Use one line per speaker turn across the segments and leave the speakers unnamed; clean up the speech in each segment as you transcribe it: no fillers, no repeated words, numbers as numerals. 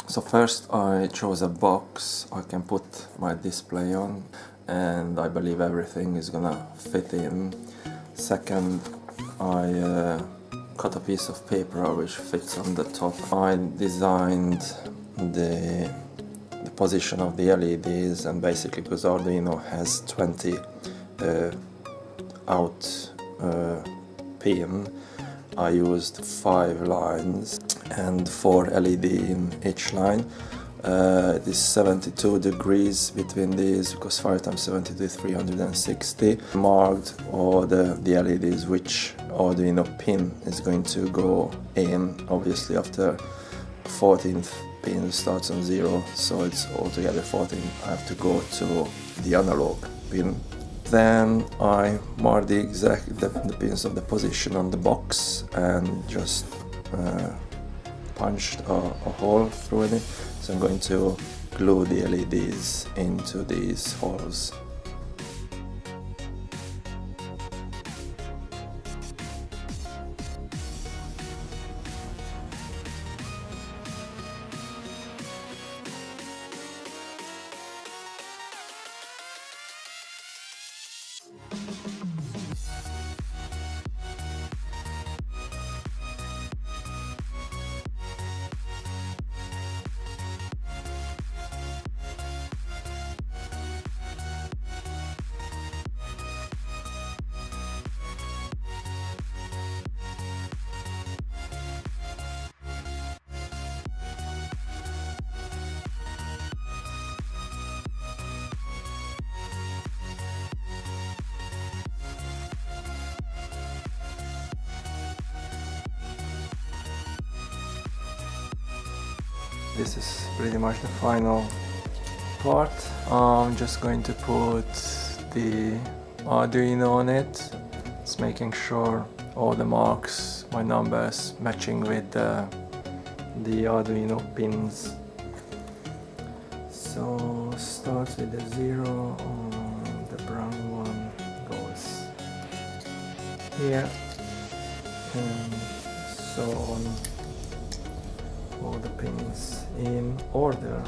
So first I chose a box I can put my display on, and I believe everything is gonna fit in. Second, I cut a piece of paper which fits on the top. I designed the position of the LEDs, and basically because Arduino has 20 out pin, I used 5 lines and 4 LED in each line. It is 72 degrees between these, because 5 times 72 is 360. Marked all the LEDs which Arduino pin is going to go in. Obviously after 14th pin starts on 0, so it's altogether 14. I have to go to the analog pin. Then I mark the pins of the position on the box and just punched a hole through it. So I'm going to glue the LEDs into these holes. This is pretty much the final part. I'm just going to put the Arduino on it. It's making sure all the marks, my numbers, matching with the Arduino pins. So start with the 0, the brown one goes here, and so on. All the pins in order.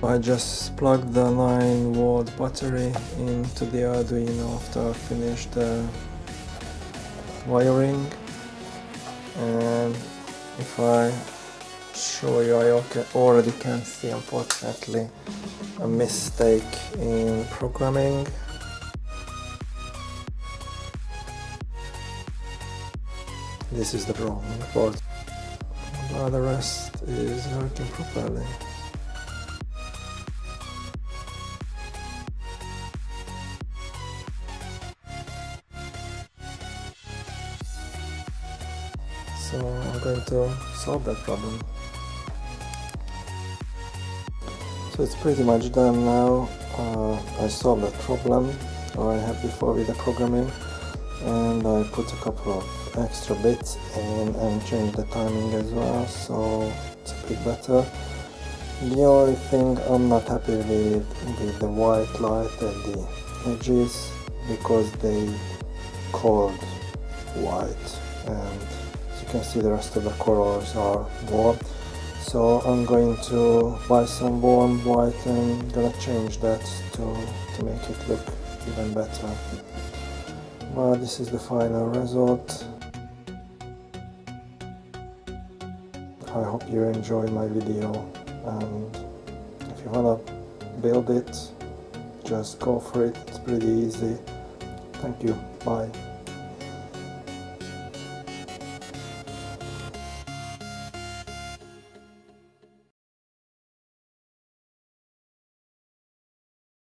I just plugged the 9-volt battery into the Arduino after I finished the wiring, and if I show you, I already can see, unfortunately, a mistake in programming. This is the wrong board, but the rest is working properly. So I'm going to solve that problem. So it's pretty much done now. I solved that problem I had before with the programming, and I put a couple of extra bits in and changed the timing as well, so it's a bit better. The only thing I'm not happy with the white light at the edges, because they colored white, and as you can see the rest of the colors are warm. So I'm going to buy some warm white and gonna change that to make it look even better. Well, this is the final result. I hope you enjoyed my video, and if you wanna build it, just go for it. It's pretty easy. Thank you. Bye.